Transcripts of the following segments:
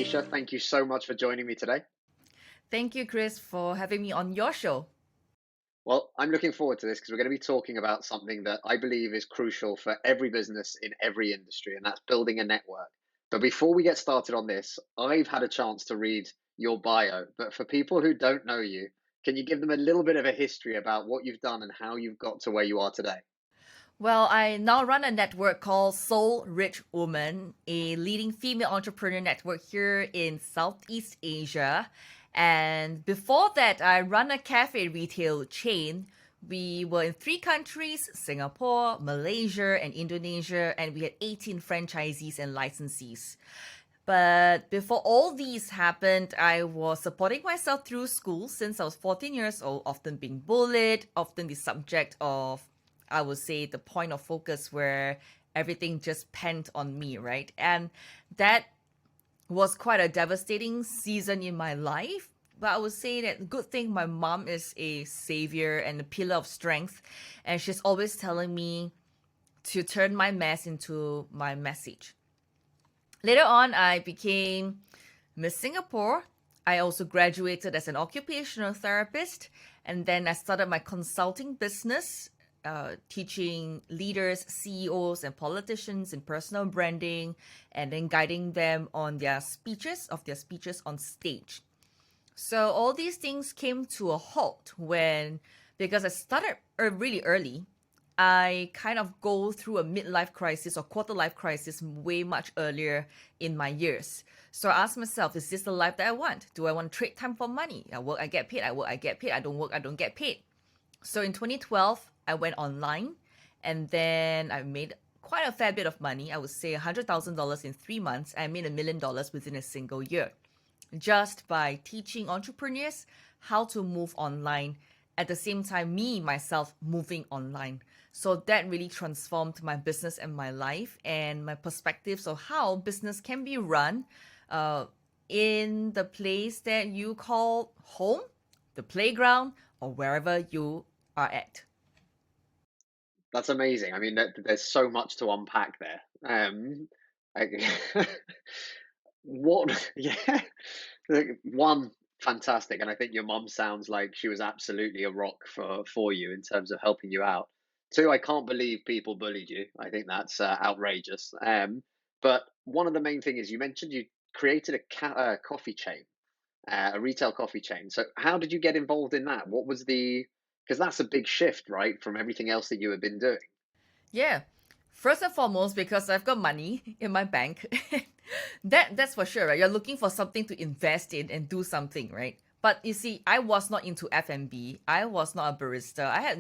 Genecia, thank you so much for joining me today. Thank you, Chris, for having me on your show. Well, I'm looking forward to this because we're going to be talking about something that I believe is crucial for every business in every industry, and that's building a network. But before we get started on this, I've had a chance to read your bio. But for people who don't know you, can you give them a little bit of a history about what you've done and how you've got to where you are today? Well, I now run a network called Soul Rich Woman, a leading female entrepreneur network here in Southeast Asia. And before that, I run a cafe retail chain. We were in 3 countries: Singapore, Malaysia, and Indonesia, and we had 18 franchisees and licensees. But before all these happened, I was supporting myself through school since I was 14 years old, often being bullied, often the subject of, I would say, the point of focus where everything just penned on me, right? And that was quite a devastating season in my life. But I would say that good thing my mom is a savior and a pillar of strength. And she's always telling me to turn my mess into my message. Later on, I became Miss Singapore. I also graduated as an occupational therapist, and then I started my consulting business, teaching leaders, CEOs, and politicians in personal branding, and then guiding them on their speeches on stage. So all these things came to a halt when, because I started really early, I kind of go through a midlife crisis or quarter life crisis way much earlier in my years. So I asked myself, is this the life that I want? Do I want to trade time for money? I work, I get paid. I work, I get paid. I don't work, I don't get paid. So in 2012, I went online, and then I made quite a fair bit of money. I would say $100,000 in 3 months. I made $1 million within a single year, just by teaching entrepreneurs how to move online, at the same time me myself moving online. So that really transformed my business and my life and my perspectives of how business can be run uh, in the place that you call home, the playground, or wherever you are at. That's amazing. I mean, there's so much to unpack there. I, what? Yeah, one fantastic, and I think your mum sounds like she was absolutely a rock for you in terms of helping you out. Two, I can't believe people bullied you. I think that's outrageous. But one of the main thing is you mentioned you created a coffee chain, a retail coffee chain. So how did you get involved in that? What was the because that's a big shift, right, from everything else that you have been doing. Yeah. First and foremost, because I've got money in my bank. That's for sure, right? You're looking for something to invest in and do something, right? But you see, I was not into F&B. I was not a barista. I had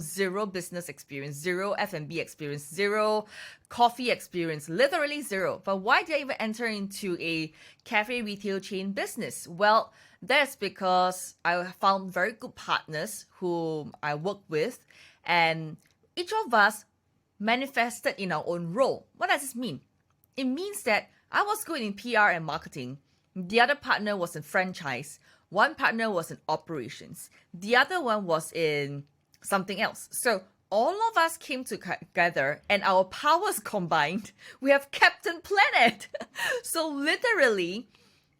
zero business experience, zero F&B experience, zero coffee experience, literally zero. But why did I even enter into a cafe retail chain business? Well, that's because I found very good partners whom I work with, and each of us manifested in our own role. What does this mean? It means that I was good in PR and marketing. The other partner was in franchise. One partner was in operations. The other one was in something else. So all of us came together and our powers combined, we have Captain Planet. So literally,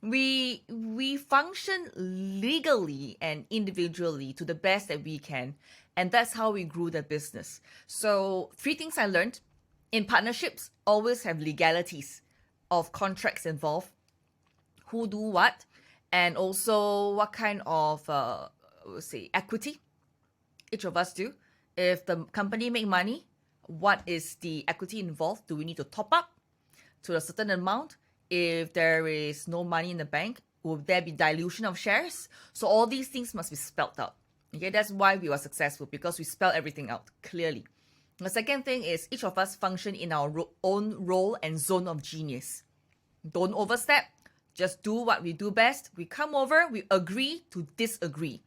we function legally and individually to the best that we can, and that's how we grew the business. So 3 things I learned: in partnerships, always have legalities of contracts involved, who do what, and also what kind of say equity each of us do. If the company make money, what is the equity involved? Do we need to top up to a certain amount? If there is no money in the bank, will there be dilution of shares? So all these things must be spelled out. Okay, that's why we were successful, because we spell everything out clearly. The second thing is each of us function in our own role and zone of genius. Don't overstep. Just do what we do best. We come over, we agree to disagree.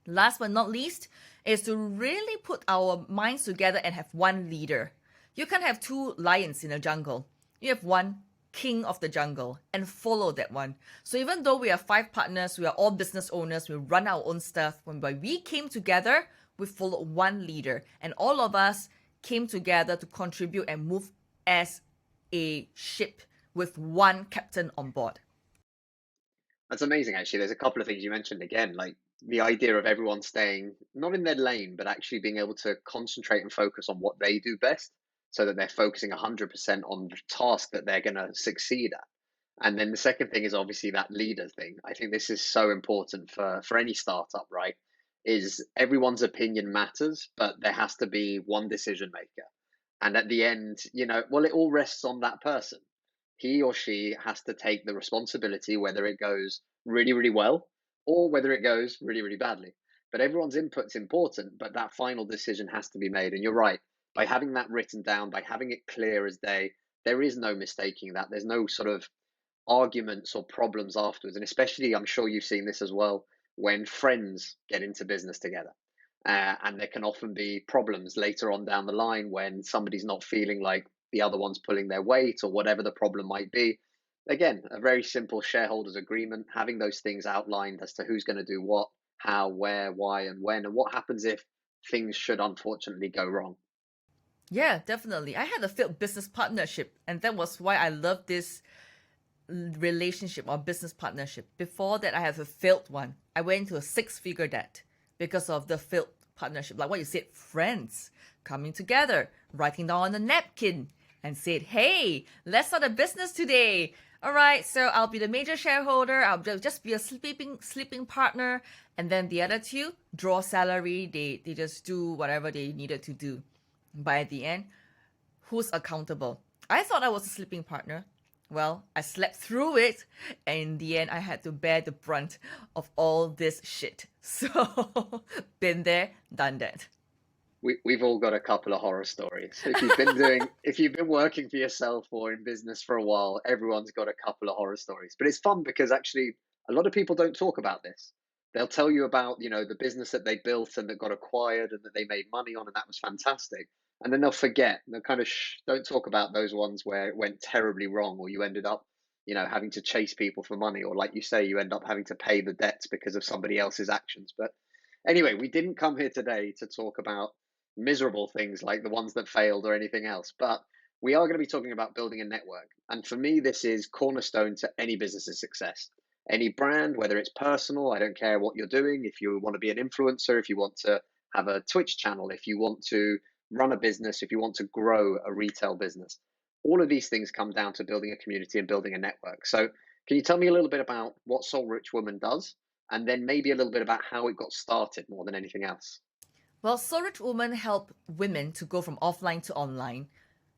Last but not least is to really put our minds together and have one leader. You can't have 2 lions in a jungle. You have one king of the jungle and follow that one. So even though we are 5 partners, we are all business owners, we run our own stuff. When we came together, we followed one leader, and all of us came together to contribute and move as a ship with one captain on board. That's amazing, actually. There's a couple of things you mentioned again, like the idea of everyone staying not in their lane, but actually being able to concentrate and focus on what they do best so that they're focusing 100% on the task that they're going to succeed at. And then the second thing is obviously that leader thing. I think this is so important for any startup, right? Is everyone's opinion matters, but there has to be one decision maker. And at the end, well, it all rests on that person. He or she has to take the responsibility, whether it goes really, really well or whether it goes really, really badly. But everyone's input's important, but that final decision has to be made. And you're right, by having that written down, by having it clear as day, there is no mistaking that. There's no sort of arguments or problems afterwards. And especially, I'm sure you've seen this as well, when friends get into business together. And there can often be problems later on down the line when somebody's not feeling like the other one's pulling their weight or whatever the problem might be. Again, a very simple shareholders agreement, having those things outlined as to who's going to do what, how, where, why, and when, and what happens if things should unfortunately go wrong. Yeah, definitely. I had a failed business partnership, and that was why I love this relationship or business partnership. Before that, I have a failed one. I went into a six-figure debt because of the failed partnership. Like what you said, friends coming together, writing down on a napkin and said, hey, let's start a business today. All right, so I'll be the major shareholder. I'll just be a sleeping partner. And then the other two draw salary. They just do whatever they needed to do. But at the end, who's accountable? I thought I was a sleeping partner. Well, I slept through it, and in the end, I had to bear the brunt of all this shit. So, been there, done that. We've all got a couple of horror stories. If you've been working for yourself or in business for a while, everyone's got a couple of horror stories. But it's fun because actually a lot of people don't talk about this. They'll tell you about, the business that they built and that got acquired and that they made money on and that was fantastic. And then they'll forget. They'll kind of don't talk about those ones where it went terribly wrong or you ended up, having to chase people for money or like you say, you end up having to pay the debts because of somebody else's actions. But anyway, we didn't come here today to talk about miserable things like the ones that failed or anything else. But we are going to be talking about building a network. And for me, this is cornerstone to any business's success. Any brand, whether it's personal, I don't care what you're doing. If you want to be an influencer, if you want to have a Twitch channel, if you want to run a business, if you want to grow a retail business, all of these things come down to building a community and building a network. So can you tell me a little bit about what Soul Rich Woman does? And then maybe a little bit about how it got started more than anything else. Well, Soul Rich Women help women to go from offline to online,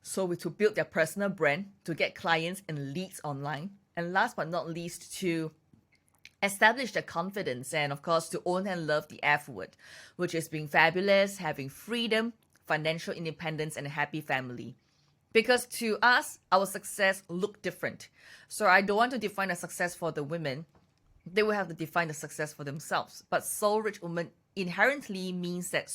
so to build their personal brand, to get clients and leads online, and last but not least, to establish their confidence and, of course, to own and love the F word, which is being fabulous, having freedom, financial independence, and a happy family. Because to us, our success look different. So I don't want to define a success for the women. They will have to define the success for themselves. But Soul Rich Woman inherently means that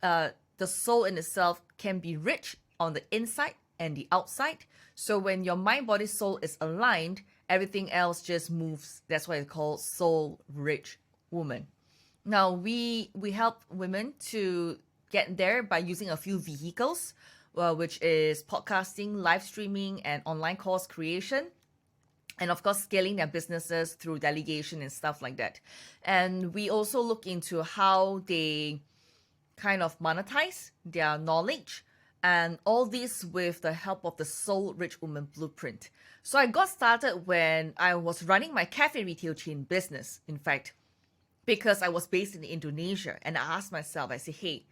the soul in itself can be rich on the inside and the outside. So when your mind, body, soul is aligned, everything else just moves. That's why it's called Soul Rich Woman. Now we help women to get there by using a few vehicles, which is podcasting, live streaming, and online course creation. And of course, scaling their businesses through delegation and stuff like that. And we also look into how they kind of monetize their knowledge, and all this with the help of the Soul Rich Woman Blueprint. So I got started when I was running my cafe retail chain business, in fact, because I was based in Indonesia. And I asked myself, I said, hey,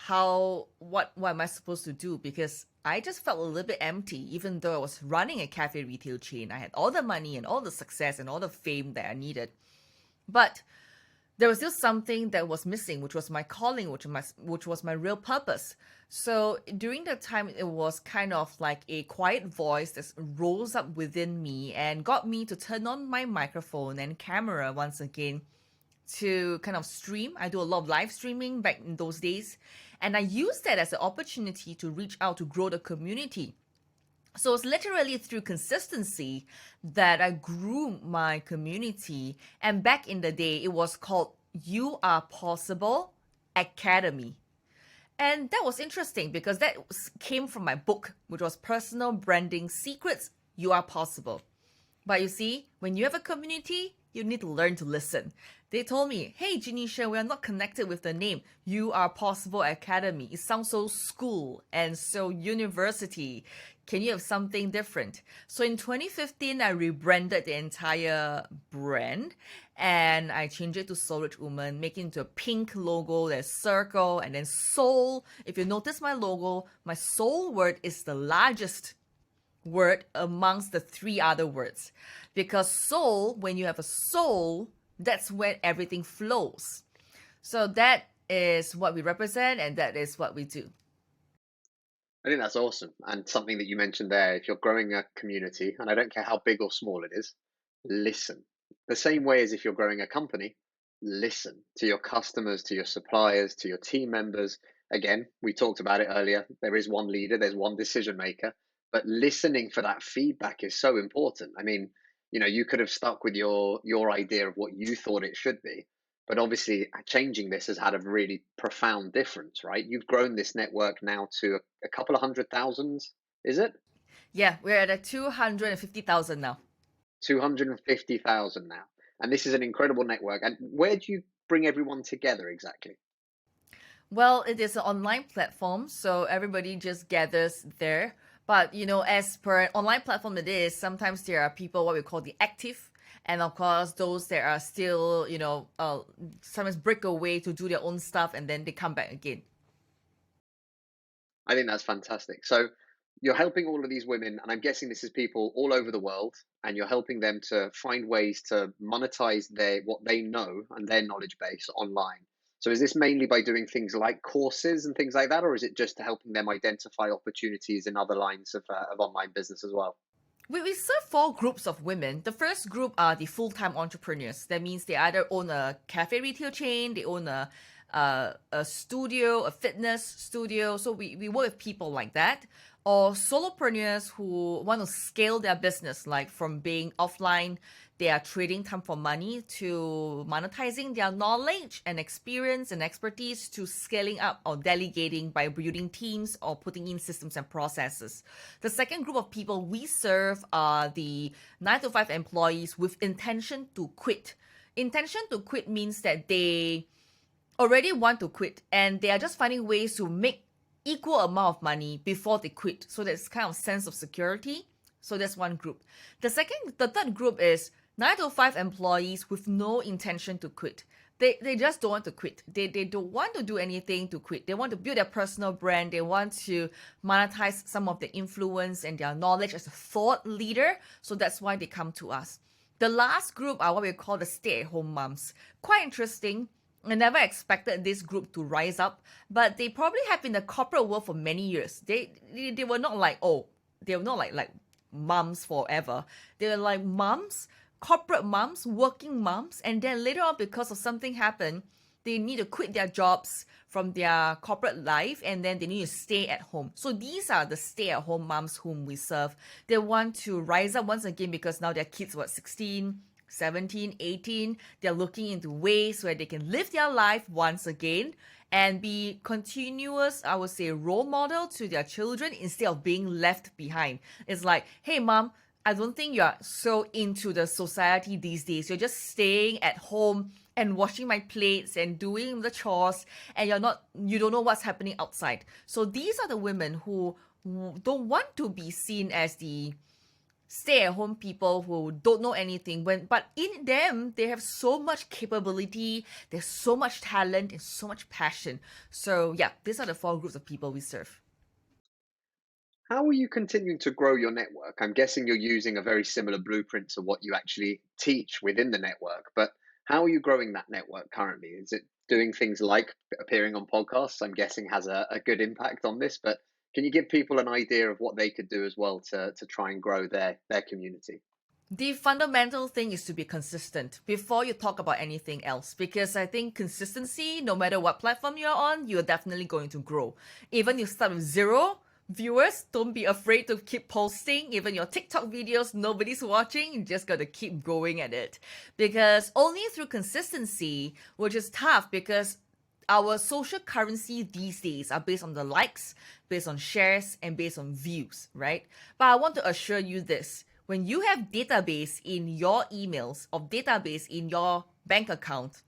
what am I supposed to do? Because I just felt a little bit empty, even though I was running a cafe retail chain. I had all the money and all the success and all the fame that I needed. But there was still something that was missing, which was my calling, which was my real purpose. So during that time, it was kind of like a quiet voice that rose up within me and got me to turn on my microphone and camera once again to kind of stream. I do a lot of live streaming back in those days, and I used that as an opportunity to reach out to grow the community. So it's literally through consistency that I grew my community. And back in the day, it was called You Are Possible Academy. And that was interesting because came from my book, which was Personal Branding Secrets You Are Possible. But you see, when you have a community, you need to learn to listen. They told me, hey, Genecia, we are not connected with the name. You Are Possible Academy. It sounds so school and so university. Can you have something different? So in 2015, I rebranded the entire brand and I changed it to Soul Rich Woman, making it into a pink logo, there's circle, and then soul. If you notice my logo, my soul word is the largest word amongst the three other words. Because soul, when you have a soul, that's when everything flows. So that is what we represent and that is what we do. I think that's awesome. And something that you mentioned there, if you're growing a community, and I don't care how big or small it is, listen. The same way as if you're growing a company, listen to your customers, to your suppliers, to your team members. Again, we talked about it earlier. There is one leader, there's one decision maker, but listening for that feedback is so important. I mean, you could have stuck with your idea of what you thought it should be, but obviously, changing this has had a really profound difference, right? You've grown this network now to a couple of 100,000, is it? Yeah, we're at a 250,000 now. 250,000 now. And this is an incredible network. And where do you bring everyone together exactly? Well, it is an online platform, so everybody just gathers there. But as per an online platform it is, sometimes there are people what we call the active, and of course those that are still, sometimes break away to do their own stuff and then they come back again. I think that's fantastic. So you're helping all of these women, and I'm guessing this is people all over the world, and you're helping them to find ways to monetize what they know and their knowledge base online. So is this mainly by doing things like courses and things like that, or is it just helping them identify opportunities in other lines of online business as well? We serve four groups of women. The first group are the full-time entrepreneurs. That means they either own a cafe retail chain, they own a studio, a fitness studio. So we work with people like that. Or solopreneurs who want to scale their business, like from being offline, they are trading time for money, to monetizing their knowledge and experience and expertise, to scaling up or delegating by building teams or putting in systems and processes. The second group of people we serve are the 9 to 5 employees with intention to quit. Intention to quit means that they already want to quit and they are just finding ways to make equal amount of money before they quit. So there's kind of sense of security. So that's one group. The third group is 9 to 5 employees with no intention to quit. They just don't want to quit. They don't want to do anything to quit. They want to build their personal brand. They want to monetize some of their influence and their knowledge as a thought leader. So that's why they come to us. The last group are what we call the stay-at-home moms. Quite interesting. I never expected this group to rise up, but they probably have been in the corporate world for many years. They were not like, they were not like moms forever. They were like moms, corporate moms, working moms, and then later on, because of something happened, they need to quit their jobs from their corporate life and then they need to stay at home. So these are the stay-at-home moms whom we serve. They want to rise up once again because now their kids, 16, 17, 18, they're looking into ways where they can live their life once again and be continuous, I would say, role model to their children instead of being left behind. It's like, hey mom, I don't think you're so into the society these days. You're just staying at home and washing my plates and doing the chores and you don't know what's happening outside. So these are the women who don't want to be seen as the stay-at-home people who don't know anything, but in them they have so much capability, there's so much talent and so much passion. So yeah, these are the four groups of people we serve. How are you continuing to grow your network? I'm guessing you're using a very similar blueprint to what you actually teach within the network, but how are you growing that network currently? Is it doing things like appearing on podcasts? I'm guessing has a good impact on this, but can you give people an idea of what they could do as well to try and grow their community? The fundamental thing is to be consistent before you talk about anything else, because I think consistency, no matter what platform you're on, you're definitely going to grow. Even you start with 0 viewers, don't be afraid to keep posting. Even your TikTok videos, nobody's watching, you just gotta keep going at it. Because only through consistency, which is tough because our social currency these days are based on the likes, based on shares, and based on views, right? But I want to assure you this. When you have database in your emails or database in your bank account,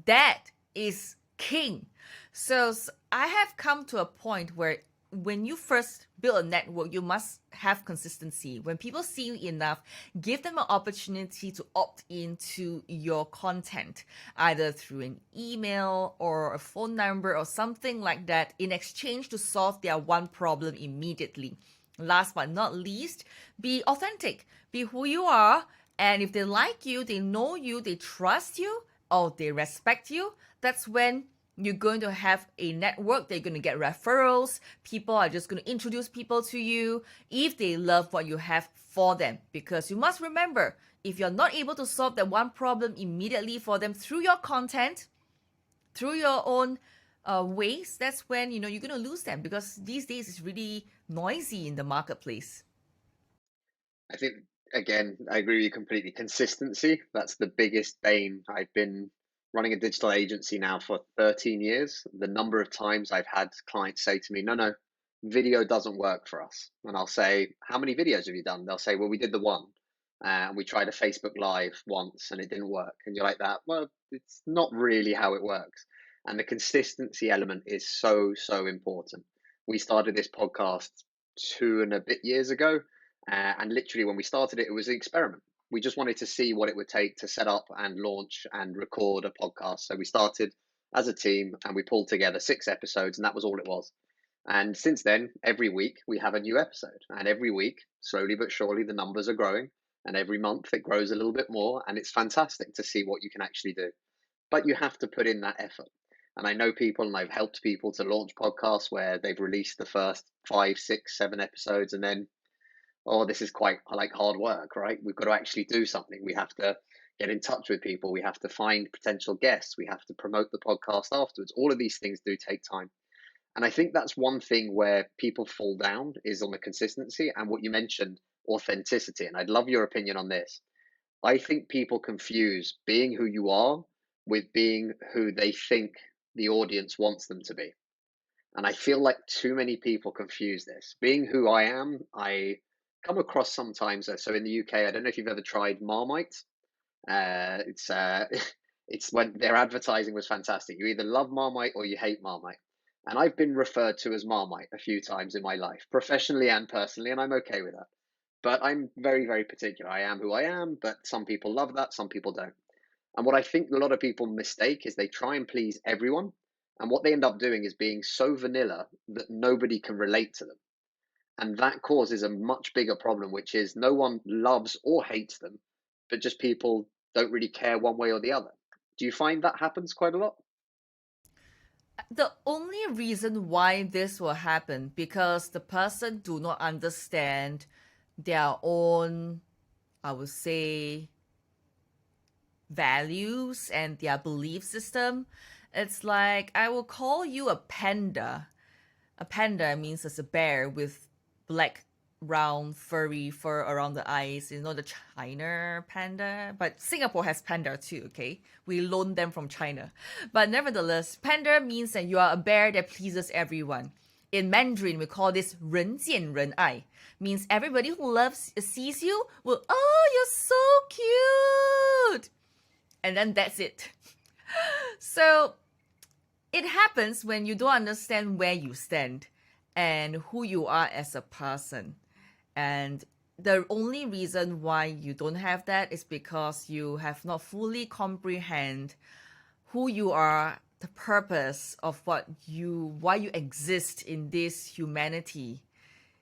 that is king. So I have come to a point where when you first build a network, you must have consistency. When people see you enough, give them an opportunity to opt into your content, either through an email or a phone number or something like that, in exchange to solve their one problem immediately. Last but not least, be authentic, be who you are. And if they like you, they know you, they trust you, or they respect you, that's when you're going to have a network. They're going to get referrals. People are just going to introduce people to you if they love what you have for them. Because you must remember, if you're not able to solve that one problem immediately for them through your content, through your own ways, that's when you're going to lose them. Because these days it's really noisy in the marketplace. I think, again, I agree with you completely. Consistency, that's the biggest bane. I've been running a digital agency now for 13 years. The number of times I've had clients say to me, no, video doesn't work for us. And I'll say, how many videos have you done? They'll say, well, we did the one. And we tried a Facebook Live once and it didn't work. And you're like that, well, it's not really how it works. And the consistency element is so, so important. We started this podcast 2 and a bit years ago. And literally, when we started it, it was an experiment. We just wanted to see what it would take to set up and launch and record a podcast. So we started as a team and we pulled together 6 episodes, and that was all it was. And since then, every week we have a new episode. And every week, slowly but surely, the numbers are growing. And every month it grows a little bit more. And it's fantastic to see what you can actually do. But you have to put in that effort. And I know people, and I've helped people to launch podcasts where they've released the first 5, 6, 7 episodes, and then oh, this is quite like hard work, right? We've got to actually do something. We have to get in touch with people. We have to find potential guests. We have to promote the podcast afterwards. All of these things do take time. And I think that's one thing where people fall down is on the consistency and what you mentioned, authenticity. And I'd love your opinion on this. I think people confuse being who you are with being who they think the audience wants them to be. And I feel like too many people confuse this. Being who I am, I come across sometimes. So in the UK, I don't know if you've ever tried Marmite. It's it's when their advertising was fantastic. You either love Marmite or you hate Marmite. And I've been referred to as Marmite a few times in my life, professionally and personally, and I'm okay with that. But I'm very, very particular. I am who I am, but some people love that, some people don't. And what I think a lot of people mistake is they try and please everyone. And what they end up doing is being so vanilla that nobody can relate to them. And that causes a much bigger problem, which is no one loves or hates them, but just people don't really care one way or the other. Do you find that happens quite a lot? The only reason why this will happen because the person do not understand their own, I would say, values and their belief system. It's like I will call you a panda. A panda means it's a bear with black, round, furry fur around the eyes. You know the China panda? But Singapore has panda too, okay? We loan them from China. But nevertheless, panda means that you are a bear that pleases everyone. In Mandarin, we call this 人见人爱, means everybody who sees you will, oh, you're so cute. And then that's it. So it happens when you don't understand where you stand and who you are as a person. And the only reason why you don't have that is because you have not fully comprehend who you are, the purpose of why you exist in this humanity,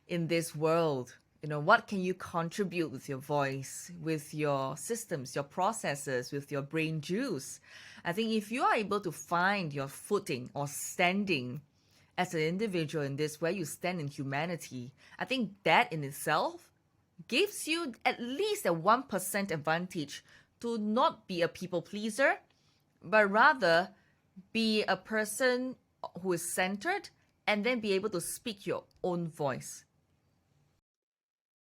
in this world. What can you contribute with your voice, with your systems, your processes, with your brain juice? I think if you are able to find your footing or standing as an individual in this, where you stand in humanity, I think that in itself gives you at least a 1% advantage to not be a people pleaser, but rather be a person who is centered and then be able to speak your own voice.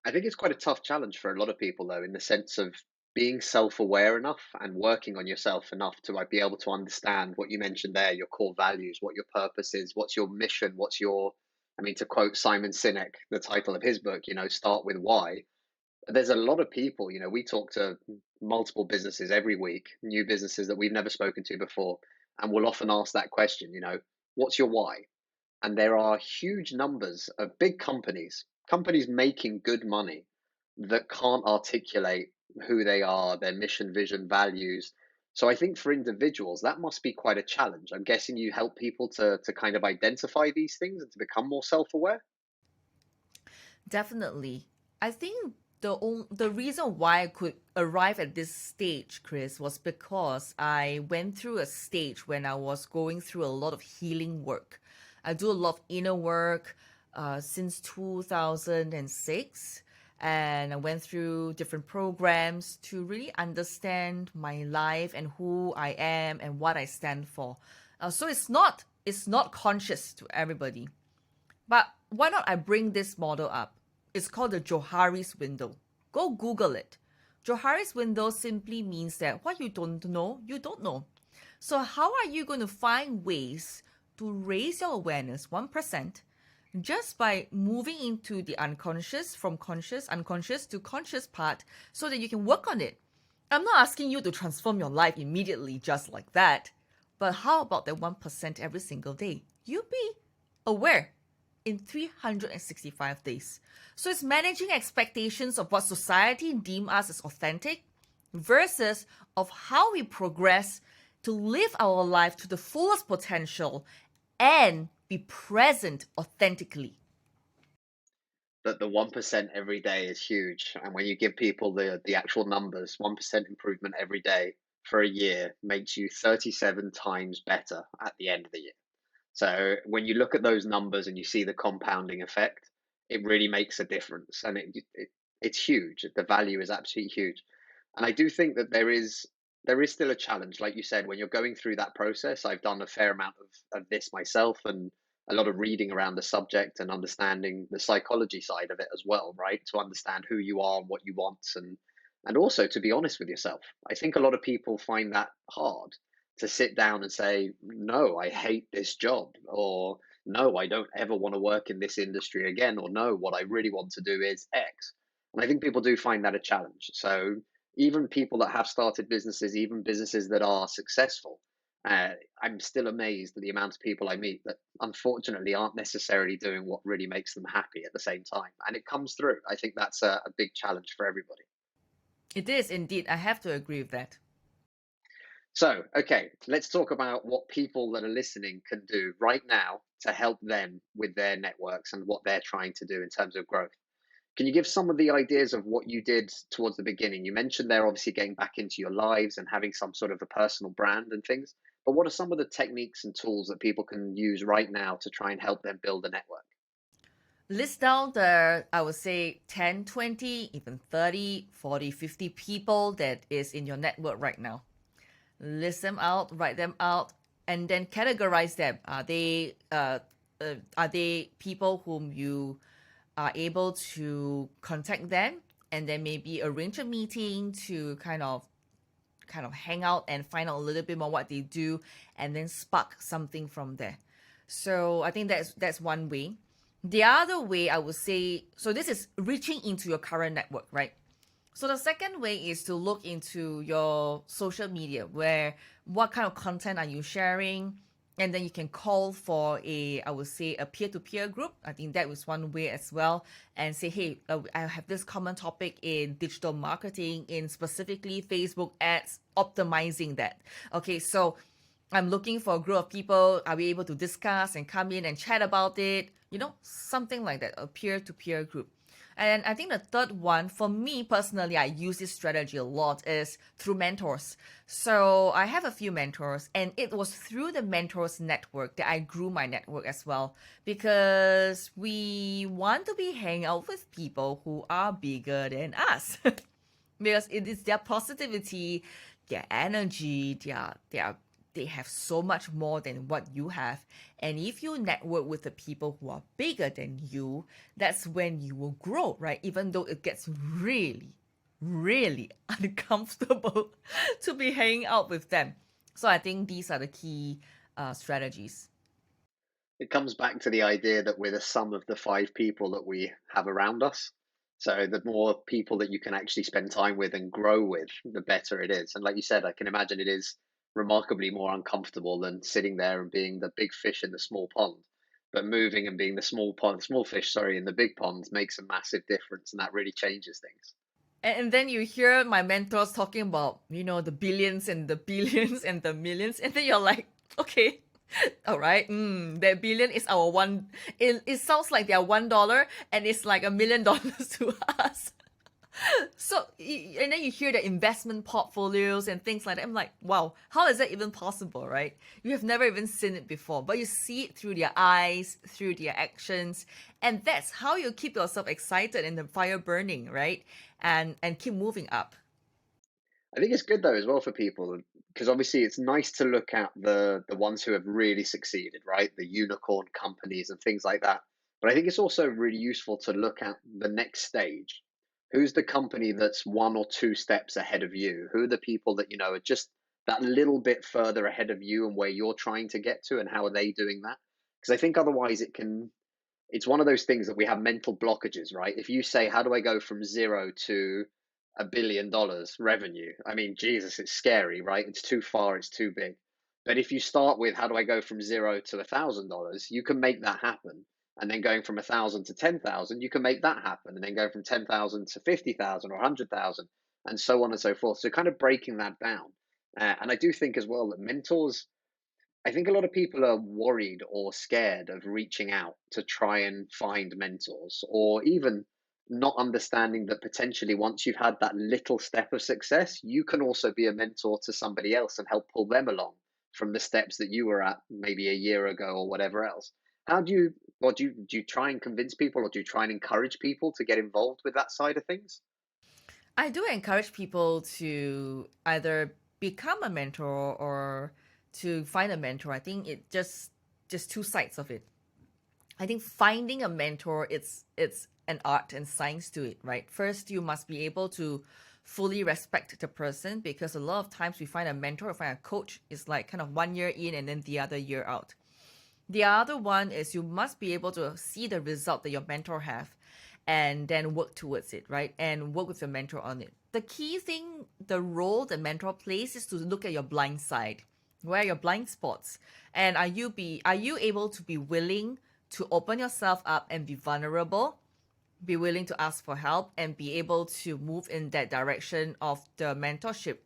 I think it's quite a tough challenge for a lot of people, though, in the sense of being self-aware enough and working on yourself enough to like be able to understand what you mentioned there, your core values, what your purpose is, what's your mission, what's your, I mean, to quote Simon Sinek, the title of his book, start with why. There's a lot of people, we talk to multiple businesses every week, new businesses that we've never spoken to before, and we'll often ask that question, what's your why? And there are huge numbers of big companies making good money that can't articulate who they are, their mission, vision, values. So I think for individuals, that must be quite a challenge. I'm guessing you help people to kind of identify these things and to become more self-aware. Definitely. I think the reason why I could arrive at this stage, Chris, was because I went through a stage when I was going through a lot of healing work. I do a lot of inner work since 2006, and I went through different programs to really understand my life and who I am and what I stand for. So it's not conscious to everybody. But why not I bring this model up? It's called the Johari's window. Go Google it. Johari's window simply means that what you don't know, you don't know. So how are you going to find ways to raise your awareness 1% just by moving into the unconscious, from conscious, unconscious to conscious part, so that you can work on it? I'm not asking you to transform your life immediately just like that, but how about that 1% every single day? You be aware in 365 days. So it's managing expectations of what society deem us as authentic versus of how we progress to live our life to the fullest potential and be present authentically. That the 1% every day is huge. And when you give people the actual numbers, 1% improvement every day for a year makes you 37 times better at the end of the year. So when you look at those numbers and you see the compounding effect, it really makes a difference, and it's huge. The value is absolutely huge, and I do think that there is still a challenge, like you said, when you're going through that process. I've done a fair amount of this myself, and a lot of reading around the subject and understanding the psychology side of it as well, right? To understand who you are and what you want, and also to be honest with yourself. I think a lot of people find that hard to sit down and say, no, I hate this job, or no, I don't ever want to work in this industry again, or no, what I really want to do is X. And I think people do find that a challenge. So even people that have started businesses, even businesses that are successful, I'm still amazed at the amount of people I meet that unfortunately aren't necessarily doing what really makes them happy at the same time. And it comes through. I think that's a big challenge for everybody. It is indeed. I have to agree with that. So, okay, let's talk about what people that are listening can do right now to help them with their networks and what they're trying to do in terms of growth. Can you give some of the ideas of what you did towards the beginning? You mentioned they're obviously getting back into your lives and having some sort of a personal brand and things, but what are some of the techniques and tools that people can use right now to try and help them build a network? List down the, I would say, 10, 20, even 30, 40, 50 people that is in your network right now. List them out, write them out, and then categorize them. Are they people whom you are able to contact them, and then maybe arrange a meeting to kind of hang out and find out a little bit more what they do, and then spark something from there. So I think that's one way. The other way I would say, so this is reaching into your current network, right? So the second way is to look into your social media, where what kind of content are you sharing, and then you can call for I would say, a peer-to-peer group. I think that was one way as well, and say, hey, I have this common topic in digital marketing, in specifically Facebook ads, optimizing that. Okay, so I'm looking for a group of people. Are we able to discuss and come in and chat about it? Something like that, a peer-to-peer group. And I think the third one, for me personally, I use this strategy a lot, is through mentors. So I have a few mentors, and it was through the mentors network that I grew my network as well. Because we want to be hanging out with people who are bigger than us. Because it is their positivity, their energy, they have so much more than what you have. And if you network with the people who are bigger than you, that's when you will grow, right? Even though it gets really, really uncomfortable to be hanging out with them. So I think these are the key strategies. It comes back to the idea that we're the sum of the five people that we have around us. So the more people that you can actually spend time with and grow with, the better it is. And like you said, I can imagine it is remarkably more uncomfortable than sitting there and being the big fish in the small pond. But moving and being the small fish, sorry, in the big pond makes a massive difference, and that really changes things. And then you hear my mentors talking about, the billions and the billions and the millions, and then you're like, okay, all right, that billion is our one. It sounds like they're $1, and it's like $1 million to us. So, and then you hear the investment portfolios and things like that. I'm like, wow, how is that even possible, right? You have never even seen it before, but you see it through their eyes, through their actions, and that's how you keep yourself excited and the fire burning, right? And keep moving up. I think it's good though as well for people because obviously it's nice to look at the ones who have really succeeded, right? The unicorn companies and things like that. But I think it's also really useful to look at the next stage. Who's the company that's one or two steps ahead of you? Who are the people that you know are just that little bit further ahead of you and where you're trying to get to, and how are they doing that? Because I think otherwise it's one of those things that we have mental blockages, right? If you say, how do I go from zero to $1 billion revenue? I mean, Jesus, it's scary, right? It's too far, it's too big. But if you start with, how do I go from zero to $1,000, you can make that happen. And then going from 1,000 to 10,000, you can make that happen. And then go from 10,000 to 50,000 or 100,000 and so on and so forth. So kind of breaking that down. And I do think as well that mentors, I think a lot of people are worried or scared of reaching out to try and find mentors, or even not understanding that potentially once you've had that little step of success, you can also be a mentor to somebody else and help pull them along from the steps that you were at maybe a year ago or whatever else. How do you, or do you try and convince people, or do you try and encourage people to get involved with that side of things? I do encourage people to either become a mentor or to find a mentor. I think it just two sides of it. I think finding a mentor, it's an art and science to it, right? First, you must be able to fully respect the person, because a lot of times we find a mentor or find a coach is like kind of 1 year in and then the other year out. The other one is you must be able to see the result that your mentor have and then work towards it, right? And work with your mentor on it. The key thing, the role the mentor plays is to look at your blind side. Where are your blind spots? And are you able to be willing to open yourself up and be vulnerable, be willing to ask for help, and be able to move in that direction of the mentorship?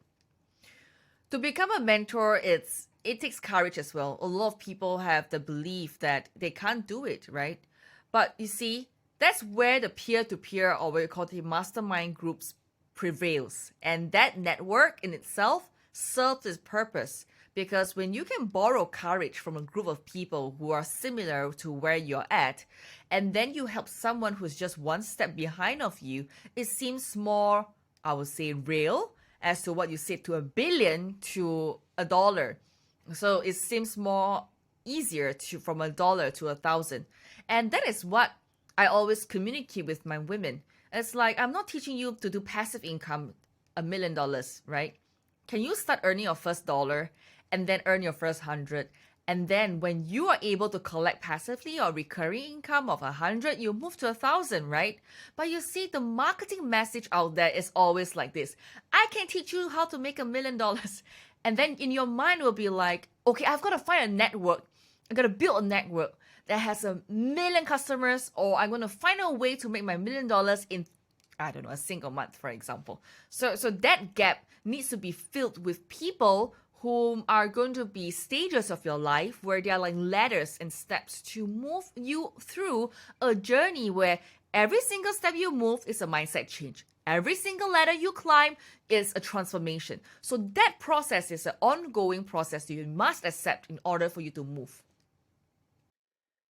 To become a mentor, it takes courage as well. A lot of people have the belief that they can't do it, right? But you see, that's where the peer-to-peer, or what you call the mastermind groups, prevails. And that network in itself serves its purpose, because when you can borrow courage from a group of people who are similar to where you're at, and then you help someone who's just one step behind of you, it seems more, I would say, real as to what you said, to $1 billion to $1. So it seems more easier to from $1 to 1,000. And that is what I always communicate with my women. It's like, I'm not teaching you to do passive income $1 million, right? Can you start earning your first dollar and then earn your first 100? And then when you are able to collect passively or recurring income of 100, you move to 1,000, right? But you see, the marketing message out there is always like this: I can teach you how to make $1 million. And then in your mind will be like, okay, I've got to find a network. I got to build a network that has 1 million customers, or I'm going to find a way to make my $1 million in, I don't know, a single month, for example. So that gap needs to be filled with people whom are going to be stages of your life where they are like ladders and steps to move you through a journey where every single step you move is a mindset change. Every single ladder you climb is a transformation. So that process is an ongoing process that you must accept in order for you to move.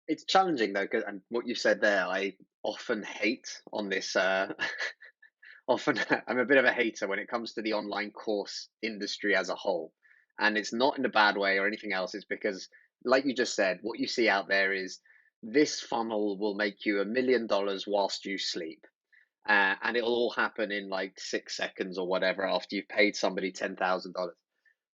It's challenging though, and what you said there, I often hate on this. Often, I'm a bit of a hater when it comes to the online course industry as a whole, and it's not in a bad way or anything else. It's because, like you just said, what you see out there is this funnel will make you $1 million whilst you sleep. and it'll all happen in like 6 seconds or whatever after you've paid somebody $10,000.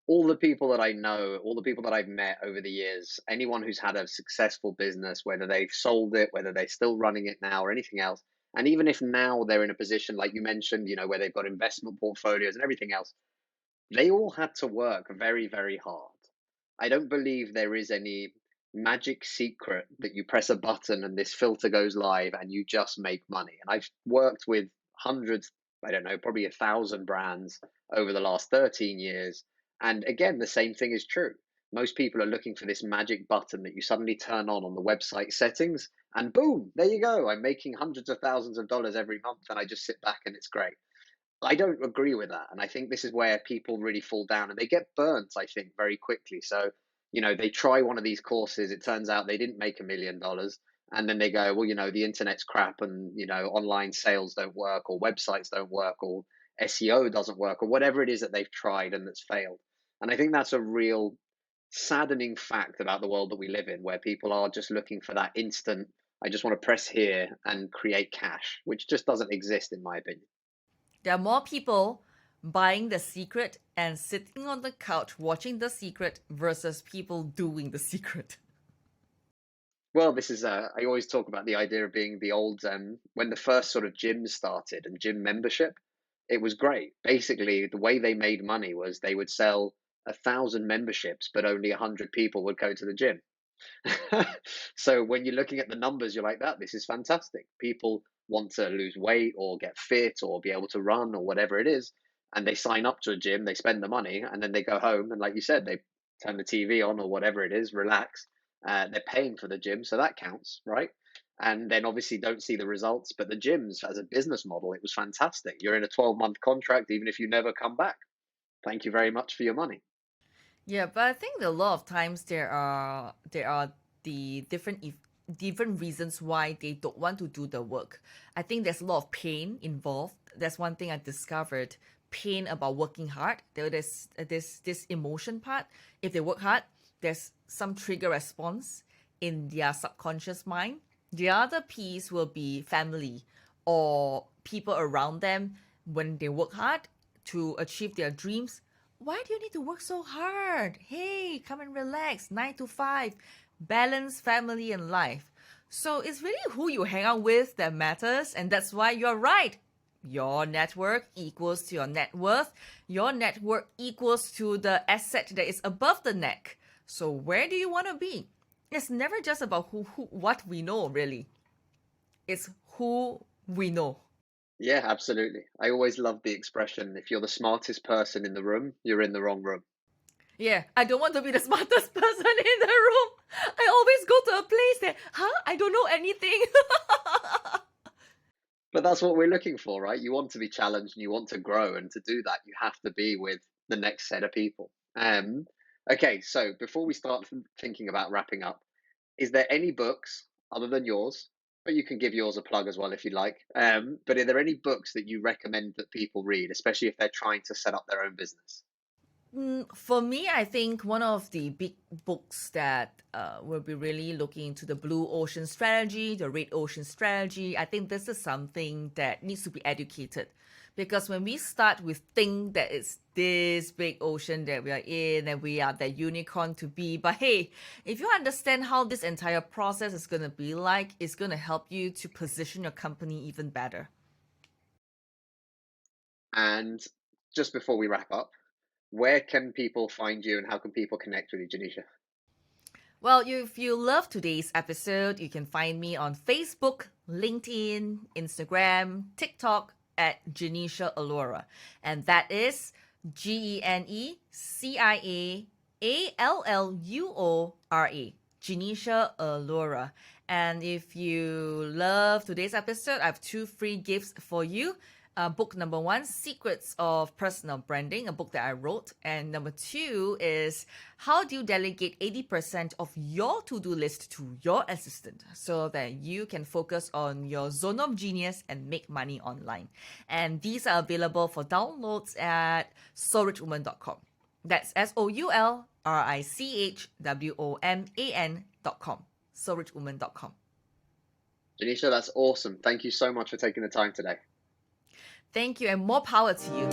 All the people that I know, all the people that I've met over the years, anyone who's had a successful business, whether they've sold it, whether they're still running it now or anything else, and even if now they're in a position like you mentioned, where they've got investment portfolios and everything else, they all had to work very, very hard. I don't believe there is any magic secret that you press a button and this filter goes live and you just make money. And I've worked with hundreds, I don't know, probably 1,000 brands over the last 13 years. And again, the same thing is true. Most people are looking for this magic button that you suddenly turn on the website settings, and boom, there you go. I'm making hundreds of thousands of dollars every month, and I just sit back and it's great. I don't agree with that. And I think this is where people really fall down and they get burnt, I think, very quickly. So, they try one of these courses, it turns out they didn't make $1 million. And then they go, well, the internet's crap and, online sales don't work or websites don't work or SEO doesn't work or whatever it is that they've tried and that's failed. And I think that's a real saddening fact about the world that we live in, where people are just looking for that instant, I just want to press here and create cash, which just doesn't exist, in my opinion. There are more people buying The Secret and sitting on the couch watching The Secret versus people doing The Secret. Well, this is, I always talk about the idea of being the old, when the first sort of gyms started and gym membership, it was great. Basically, the way they made money was they would sell 1,000 memberships, but only 100 people would go to the gym. So when you're looking at the numbers, you're like, this is fantastic. People want to lose weight or get fit or be able to run or whatever it is. And they sign up to a gym, they spend the money, and then they go home. And like you said, they turn the TV on or whatever it is, relax. They're paying for the gym, so that counts, right? And then obviously don't see the results. But the gyms, as a business model, it was fantastic. You're in a 12-month contract, even if you never come back. Thank you very much for your money. Yeah, but I think a lot of times there are the different reasons why they don't want to do the work. I think there's a lot of pain involved. That's one thing I discovered. Pain about working hard. There's this emotion part. If they work hard, there's some trigger response in their subconscious mind. The other piece will be family or people around them when they work hard to achieve their dreams. Why do you need to work so hard? Hey, come and relax. 9 to 5. Balance family and life. So it's really who you hang out with that matters. And that's why you're right. Your network equals to your net worth. Your network equals to the asset that is above the neck. So where do you want to be? It's never just about what we know, really. It's who we know. Yeah, absolutely. I always love the expression, if you're the smartest person in the room, you're in the wrong room. Yeah, I don't want to be the smartest person in the room. I always go to a place that, I don't know anything. But that's what we're looking for, right? You want to be challenged and you want to grow. And to do that, you have to be with the next set of people. Okay, so before we start thinking about wrapping up, is there any books other than yours? But you can give yours a plug as well if you like. But are there any books that you recommend that people read, especially if they're trying to set up their own business? For me, I think one of the big books that will be really looking into the blue ocean strategy, the red ocean strategy. I think this is something that needs to be educated. Because when we start with think that it's this big ocean that we are in and we are the unicorn to be, but hey, if you understand how this entire process is going to be like, it's going to help you to position your company even better. And just before we wrap up, where can people find you and how can people connect with you, Genecia? Well, if you love today's episode, you can find me on Facebook, LinkedIn, Instagram, TikTok at Genecia Alluora. And that is GeneciaAlluora. Genecia Alluora. And if you love today's episode, I have 2 free gifts for you. Book number 1, Secrets of Personal Branding, a book that I wrote. And number 2 is How Do You Delegate 80% of your to-do list to your assistant so that you can focus on your zone of genius and make money online. And these are available for downloads at soulrichwoman.com. That's soulrichwoman.com. soulrichwoman.com. Genecia, that's awesome. Thank you so much for taking the time today. Thank you, and more power to you.